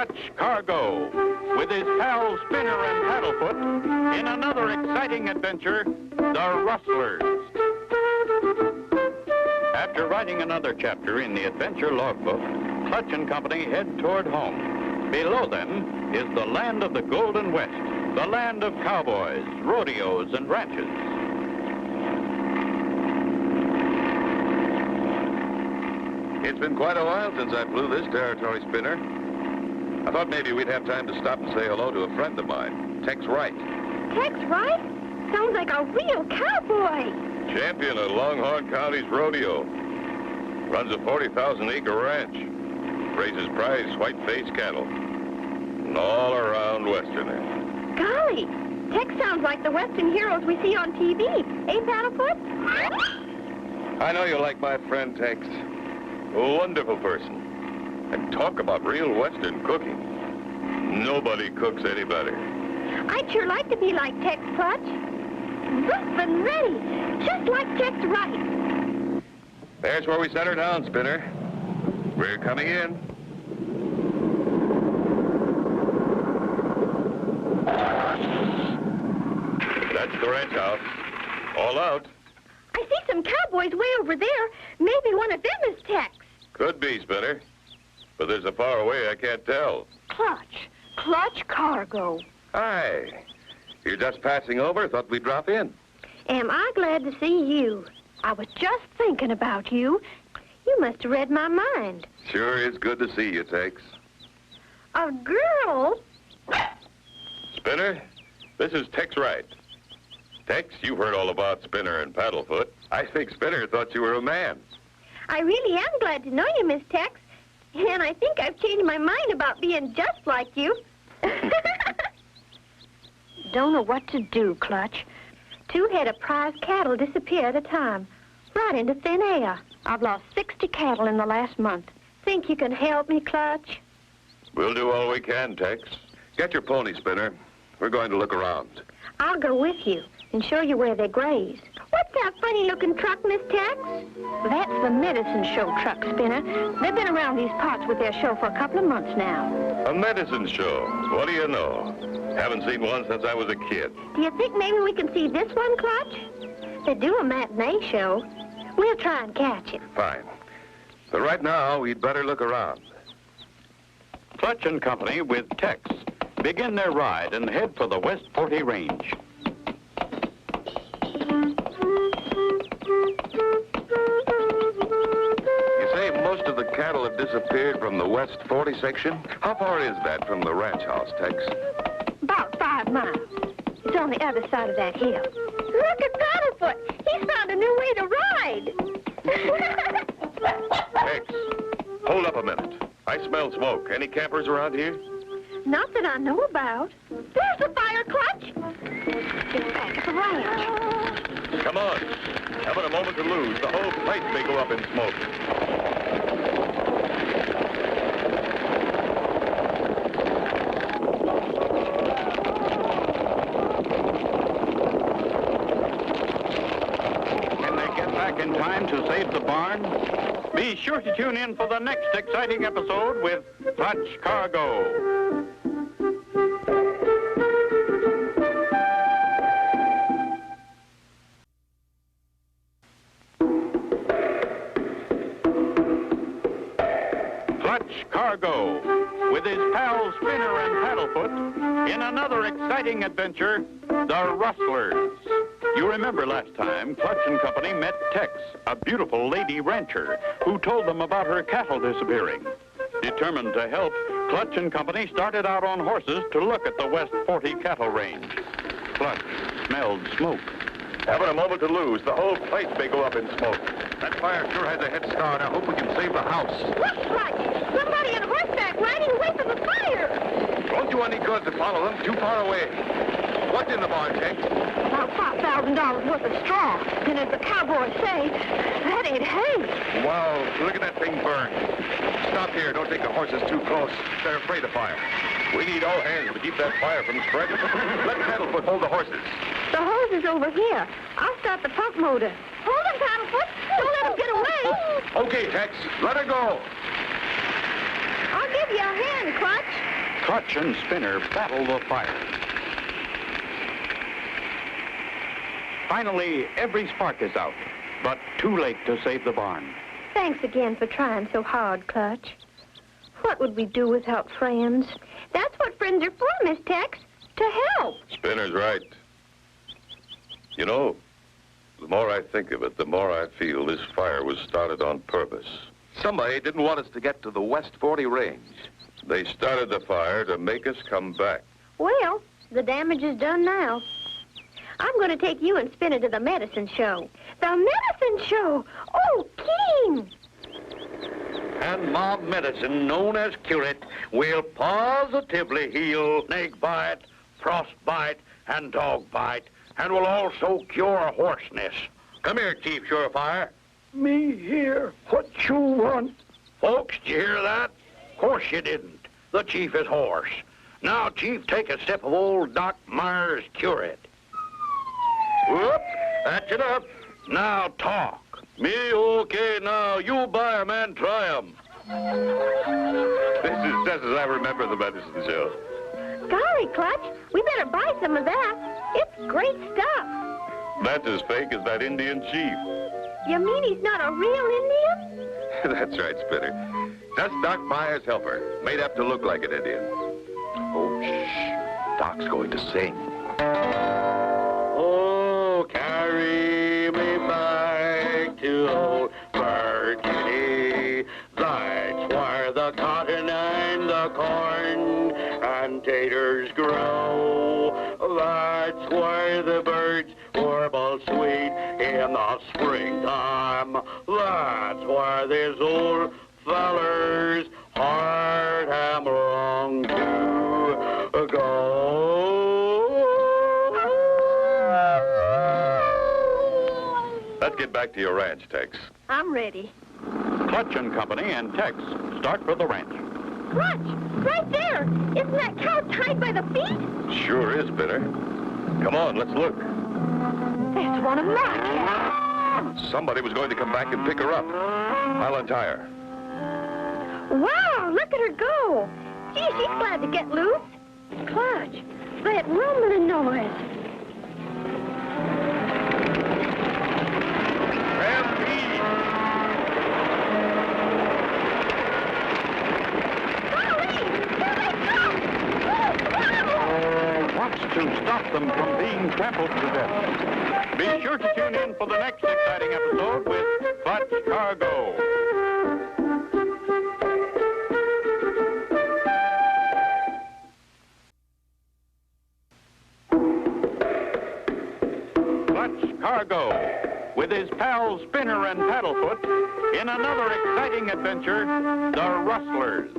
Clutch Cargo with his pal Spinner and Paddlefoot in another exciting adventure, the Rustlers. After writing another chapter in the adventure logbook, Clutch and Company head toward home. Below them is the land of the Golden West, the land of cowboys, rodeos, and ranches. It's been quite a while since I flew this territory, Spinner. I thought maybe we'd have time to stop and say hello to a friend of mine, Tex Wright. Tex Wright? Sounds like a real cowboy. Champion of Longhorn County's rodeo. Runs a 40,000-acre ranch. Raises prize white-faced cattle. An all-around Westerner. Golly, Tex sounds like the Western heroes we see on TV. Eh, Paddlefoot? I know you like my friend Tex. A wonderful person. And talk about real Western cooking. Nobody cooks any better. I'd sure like to be like Tex, Clutch. Rough and ready, just like Tex Wright. There's where we set her down, Spinner. We're coming in. That's the ranch house. All out. I see some cowboys way over there. Maybe one of them is Tex. Could be, Spinner. But there's so far away I can't tell. Clutch Cargo. Hi. You're just passing over? Thought we'd drop in. Am I glad to see you. I was just thinking about you. You must have read my mind. Sure is good to see you, Tex. A girl? Spinner, this is Tex Wright. Tex, you've heard all about Spinner and Paddlefoot. I think Spinner thought you were a man. I really am glad to know you, Miss Tex. And I think I've changed my mind about being just like you. Don't know what to do, Clutch. 2 head of prize cattle disappear at a time, right into thin air. I've lost 60 cattle in the last month. Think you can help me, Clutch? We'll do all we can, Tex. Get your pony, Spinner. We're going to look around. I'll go with you and show you where they graze. What's that funny-looking truck, Miss Tex? That's the medicine show truck, Spinner. They've been around these parts with their show for a couple of months now. A medicine show? What do you know? Haven't seen one since I was a kid. Do you think maybe we can see this one, Clutch? They do a matinee show. We'll try and catch it. Fine. But right now, we'd better look around. Clutch and Company with Tex begin their ride and head for the West 40 Range. You say most of the cattle have disappeared from the West 40 section? How far is that from the ranch house, Tex? About 5 miles. It's on the other side of that hill. Look at Paddlefoot. He's found a new way to ride. Tex, hold up a minute. I smell smoke. Any campers around here? Not that I know about. There's the fire, Clutch. It's back at the ranch. Come on. Haven't a moment to lose. The whole place may go up in smoke. Can they get back in time to save the barn? Be sure to tune in for the next exciting episode with Clutch Cargo. Clutch Cargo with his pals Spinner and Paddlefoot in another exciting adventure, the Rustlers. You remember last time, Clutch and Company met Tex, a beautiful lady rancher, who told them about her cattle disappearing. Determined to help, Clutch and Company started out on horses to look at the West 40 cattle range. Clutch smelled smoke. Haven't a moment to lose. The whole place may go up in smoke. That fire sure has a head start. I hope we can save the house. Look, Clutch! Somebody on horseback riding away from the fire! Won't do any good to follow them. Too far away. What's in the barn, Tex? About $5,000 worth of straw. And as the cowboys say, that ain't hay. Wow, look at that thing burn. Stop here. Don't take the horses too close. They're afraid of fire. We need all hands to keep that fire from spreading. Let Paddlefoot hold the horses. The hose is over here. I'll start the pump motor. Hold him, Paddlefoot. Don't let him get away. Okay, Tex. Let her go. I'll give you a hand, Clutch. Clutch and Spinner battle the fire. Finally, every spark is out, but too late to save the barn. Thanks again for trying so hard, Clutch. What would we do without friends? That's what friends are for, Miss Tex. To help. Spinner's right. You know, the more I think of it, the more I feel this fire was started on purpose. Somebody didn't want us to get to the West 40 range. They started the fire to make us come back. Well, the damage is done now. I'm going to take you and Spinner to the medicine show. The medicine show! Oh, King! And mob medicine, known as curate, will positively heal snake bite, frostbite, and dog bite, and will also cure hoarseness. Come here, Chief Surefire. Me here. What you want? Folks, did you hear that? Of course you didn't. The chief is hoarse. Now, Chief, take a sip of old Doc Myers' curate. Whoop, that's enough. Now talk. Me okay now. You buy 'em and try 'em. This is just as I remember the medicine show. Golly, Clutch, we better buy some of that. It's great stuff. That's as fake as that Indian chief. You mean he's not a real Indian? That's right, Spinner. Just Doc Myers' helper, made up to look like an Indian. Oh, shh. Doc's going to sing. Oh, carry me back to old Virginia. That's where the cotton and the corn and taters grow. That's where the birds warble sweet in the springtime. That's where this old feller's heart am wrong to go. Let's get back to your ranch, Tex. I'm ready. Clutch and Company and Tex start for the ranch. Clutch, right there. Isn't that cow tied by the feet? Sure is, Spinner. Come on, let's look. That's one of my cows. Somebody was going to come back and pick her up. I'll untie her. Wow, look at her go. Gee, she's glad to get loose. Clutch, that rumbling noise. To stop them from being trampled to death. Be sure to tune in for the next exciting episode with Clutch Cargo. Clutch Cargo, with his pals Spinner and Paddlefoot, in another exciting adventure, the Rustlers.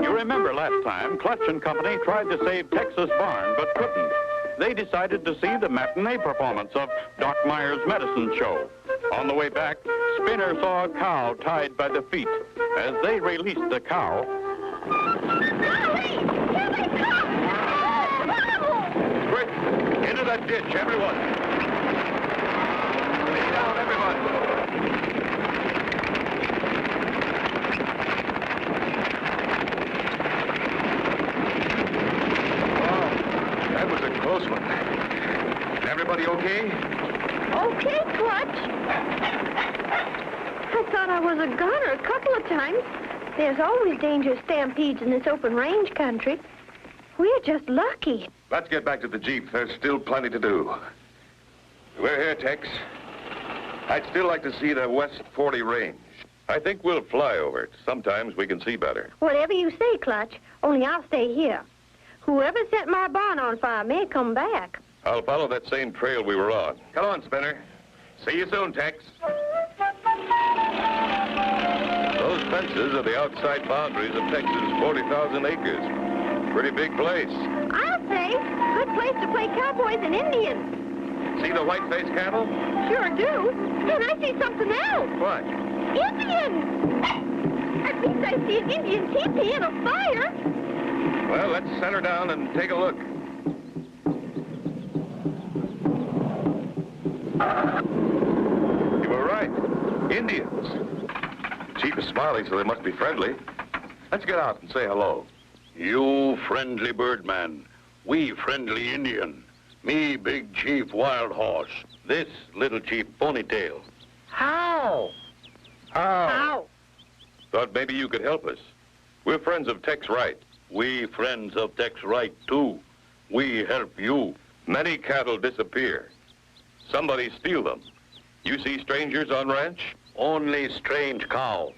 You remember last time, Clutch and Company tried to save Texas Barn, but couldn't. They decided to see the matinee performance of Doc Myers' medicine show. On the way back, Spinner saw a cow tied by the feet. As they released the cow... Golly, here they come! Quick, into that ditch, everyone. Lay down, everyone. Close one. Everybody okay? Okay, Clutch. I thought I was a gunner a couple of times. There's always dangerous stampedes in this open range country. We're just lucky. Let's get back to the Jeep. There's still plenty to do. We're here, Tex. I'd still like to see the West 40 range. I think we'll fly over it. Sometimes we can see better. Whatever you say, Clutch, only I'll stay here. Whoever set my barn on fire may come back. I'll follow that same trail we were on. Come on, Spinner. See you soon, Tex. Those fences are the outside boundaries of Texas' 40,000 acres. Pretty big place. I'll say, good place to play cowboys and Indians. See the white-faced cattle? Sure do. And I see something else. What? Indians! At least I see an Indian teepee and a fire. Well, let's set her down and take a look. You were right. Indians. The chief is smiling, so they must be friendly. Let's get out and say hello. You friendly birdman, we friendly Indian. Me big chief Wild Horse. This little chief Ponytail. How? How? Thought maybe you could help us. We're friends of Tex Wright. We friends of Tex Wright, too. We help you. Many cattle disappear. Somebody steal them. You see strangers on ranch? Only strange cow.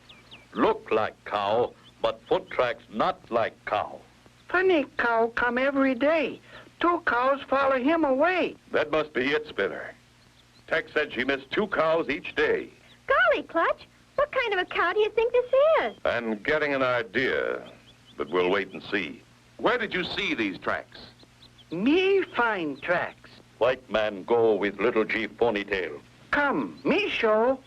Look like cow, but foot tracks not like cow. Funny cow come every day. 2 cows follow him away. That must be it, Spinner. Tex said she missed 2 cows each day. Golly, Clutch, what kind of a cow do you think this is? I'm getting an idea, but we'll wait and see. Where did you see these tracks? Me find tracks. White man go with little chief Ponytail. Come, me show.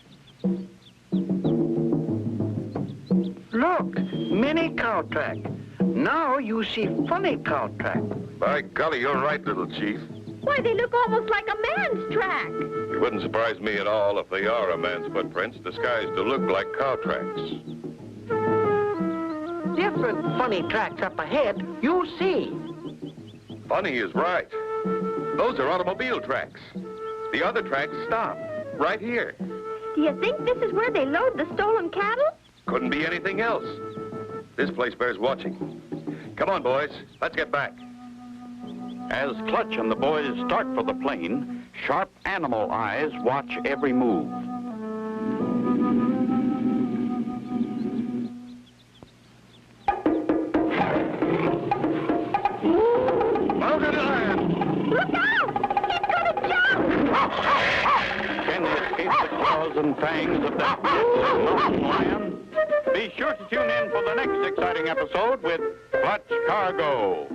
Look, many cow track. Now you see funny cow track. By golly, you're right, little chief. Why, they look almost like a man's track. It wouldn't surprise me at all if they are a man's footprints disguised to look like cow tracks. Different funny tracks up ahead, you see. Funny is right. Those are automobile tracks. The other tracks stop, right here. Do you think this is where they load the stolen cattle? Couldn't be anything else. This place bears watching. Come on, boys. Let's get back. As Clutch and the boys start for the plane, sharp animal eyes watch every move. Mounted land! Look out! He's gonna jump! Can he escape the claws and fangs of that massive mountain lion? Be sure to tune in for the next exciting episode with Clutch Cargo.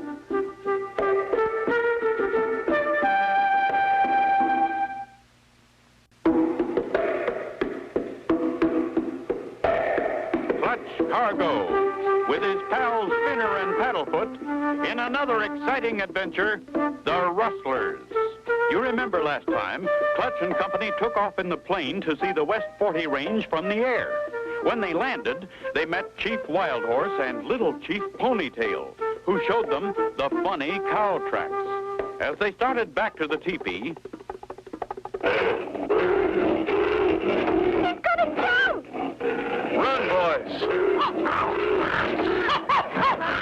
Clutch Cargo, with his pals Spinner and Paddlefoot, in another exciting adventure, the Rustlers. You remember last time, Clutch and company took off in the plane to see the West 40 range from the air. When they landed, they met Chief Wild Horse and Little Chief Ponytail, who showed them the funny cow tracks. As they started back to the teepee... He's gonna jump! Run, boys!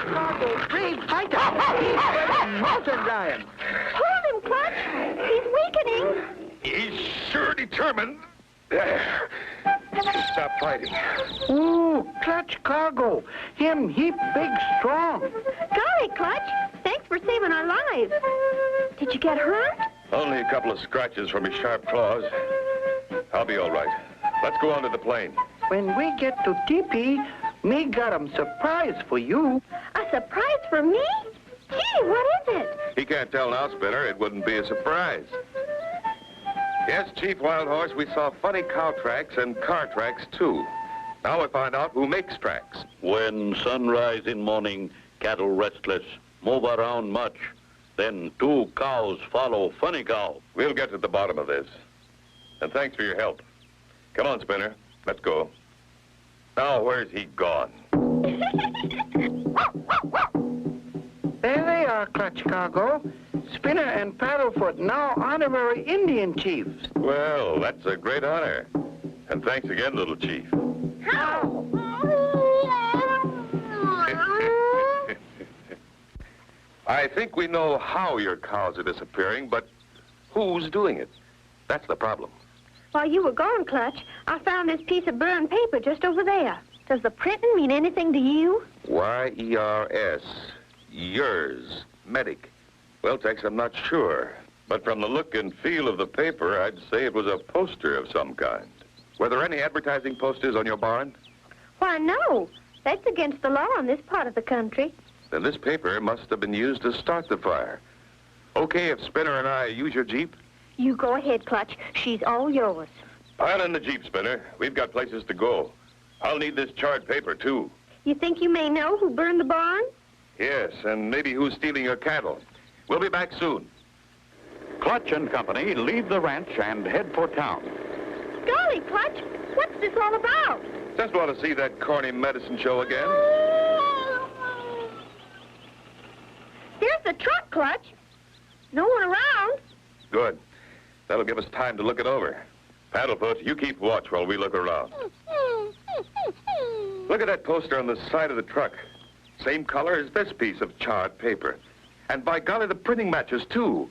Cargo, brave fighter. He's a mountain lion. Hold him, Clutch! He's weakening! He's sure determined. Stop fighting. Ooh, Clutch Cargo. Him heap big strong. Golly, Clutch, thanks for saving our lives. Did you get hurt? Only a couple of scratches from his sharp claws. I'll be all right. Let's go on to the plane. When we get to teepee, me got 'em surprise for you. A surprise for me? Gee, what is it? He can't tell now, Spinner. It wouldn't be a surprise. Yes, Chief Wild Horse, we saw funny cow tracks and car tracks, too. Now we find out who makes tracks. When sunrise in morning, cattle restless, move around much. Then 2 cows follow funny cow. We'll get to the bottom of this. And thanks for your help. Come on, Spinner. Let's go. Now, where's he gone? There they are, Clutch Cargo. Spinner and Paddlefoot, now honorary Indian chiefs. Well, that's a great honor. And thanks again, little chief. How? I think we know how your cows are disappearing, but who's doing it? That's the problem. While you were gone, Clutch, I found this piece of burned paper just over there. Does the printing mean anything to you? Y-E-R-S. Yours. Medic. Well, Tex, I'm not sure. But from the look and feel of the paper, I'd say it was a poster of some kind. Were there any advertising posters on your barn? Why, no. That's against the law in this part of the country. Then this paper must have been used to start the fire. Okay, if Spinner and I use your Jeep? You go ahead, Clutch. She's all yours. Pile in the Jeep, Spinner. We've got places to go. I'll need this charred paper, too. You think you may know who burned the barn? Yes, and maybe who's stealing your cattle. We'll be back soon. Clutch and company leave the ranch and head for town. Golly, Clutch, what's this all about? Just want to see that corny medicine show again. the truck, Clutch. No one around. Good. That'll give us time to look it over. Paddlefoot, you keep watch while we look around. Look at that poster on the side of the truck. Same color as this piece of charred paper. And by golly, the printing matches, too.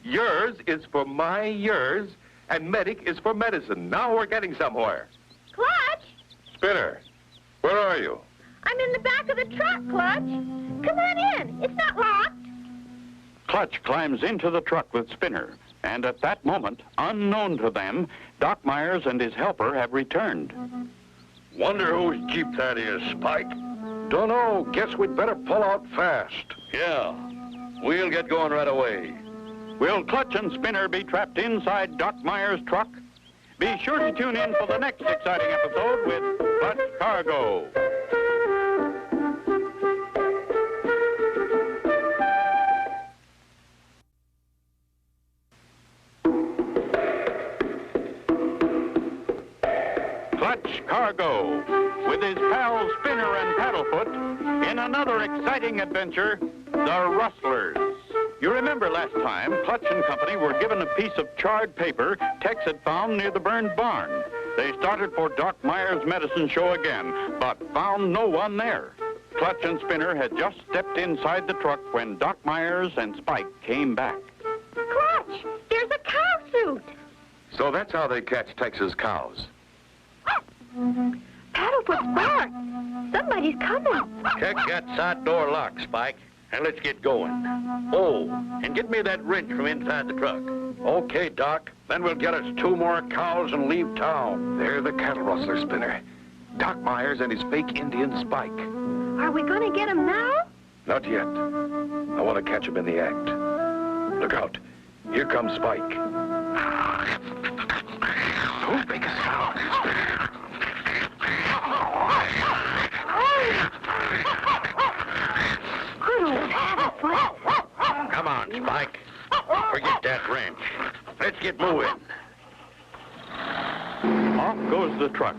Yours is for my yours, and medic is for medicine. Now we're getting somewhere. Clutch! Spinner, where are you? I'm in the back of the truck, Clutch. Come on in. It's not locked. Clutch climbs into the truck with Spinner, and at that moment, unknown to them, Doc Myers and his helper have returned. Wonder whose Jeep that is, Spike. Dunno. Guess we'd better pull out fast. Yeah. We'll get going right away. Will Clutch and Spinner be trapped inside Doc Myers' truck? Be sure to tune in for the next exciting episode with Clutch Cargo. Clutch Cargo, with his pals Spinner and Paddlefoot, in another exciting adventure, the Rustlers. You remember last time, Clutch and Company were given a piece of charred paper Tex had found near the burned barn. They started for Doc Myers' medicine show again, but found no one there. Clutch and Spinner had just stepped inside the truck when Doc Myers and Spike came back. Clutch, there's a cow suit. So that's how they catch Texas cows. Paddlefoot's barked. Somebody's coming. Check that side door lock, Spike, and let's get going. Oh, and get me that wrench from inside the truck. Okay, Doc. Then we'll get us 2 more cows and leave town. They're the cattle rustler, Spinner. Doc Myers and his fake Indian Spike. Are we going to get him now? Not yet. I want to catch him in the act. Look out. Here comes Spike. Don't make a sound. Good old Paddlefoot. Come on, Spike. Forget that wrench. Let's get moving. Off goes the truck.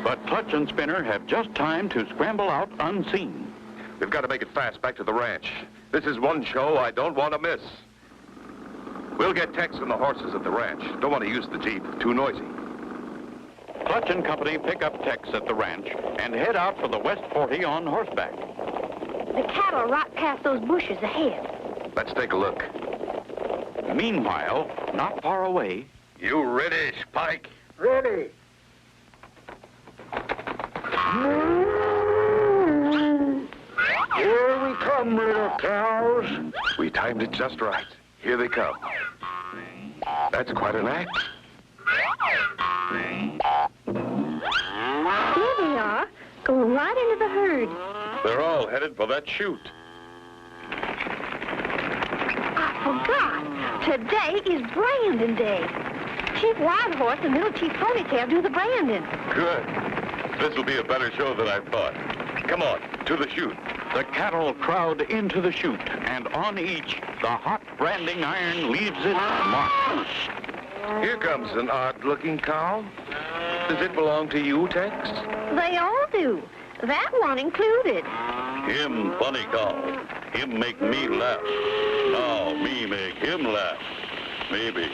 But Clutch and Spinner have just time to scramble out unseen. We've got to make it fast back to the ranch. This is one show I don't want to miss. We'll get Tex and the horses at the ranch. Don't want to use the Jeep. Too noisy. Clutch and Company pick up Tex at the ranch and head out for the West 40 on horseback. The cattle right past those bushes ahead. Let's take a look. Meanwhile, not far away, You ready, Spike? Ready. Here we come, little cows. We timed it just right. Here they come. That's quite an act. There they are, going right into the herd. They're all headed for that chute. I forgot. Today is branding day. Chief Wild Horse and Little Chief Ponytail do the branding. Good. This will be a better show than I thought. Come on, to the chute. the cattle crowd into the chute, and on each, the hot branding iron leaves its mark. Here comes an odd-looking cow. Does it belong to you, Tex? They all do. That one included. Him funny cow. Him make me laugh. Now me make him laugh. Maybe.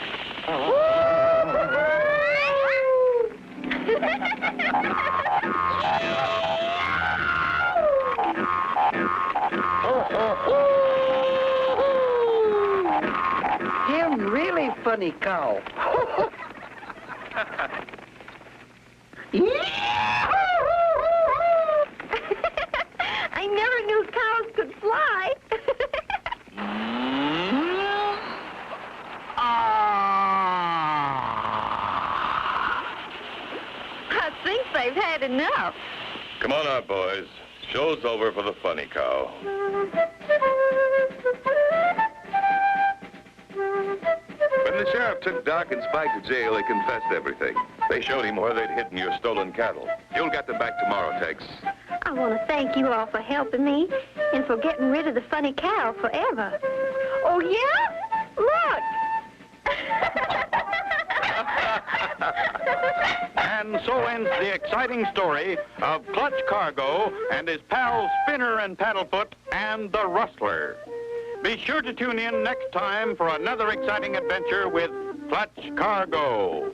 Him really funny cow. I never knew cows could fly. I think they've had enough. Come on out, boys. Show's over for the funny cow. When the sheriff took Doc and Spike to jail, they confessed everything. They showed him where they'd hidden your stolen cattle. You'll get them back tomorrow, Tex. I want to thank you all for helping me and for getting rid of the funny cow forever. Oh, yeah? Look! And so ends the exciting story of Clutch Cargo and his pals Spinner and Paddlefoot and the Rustlers. Be sure to tune in next time for another exciting adventure with Clutch Cargo.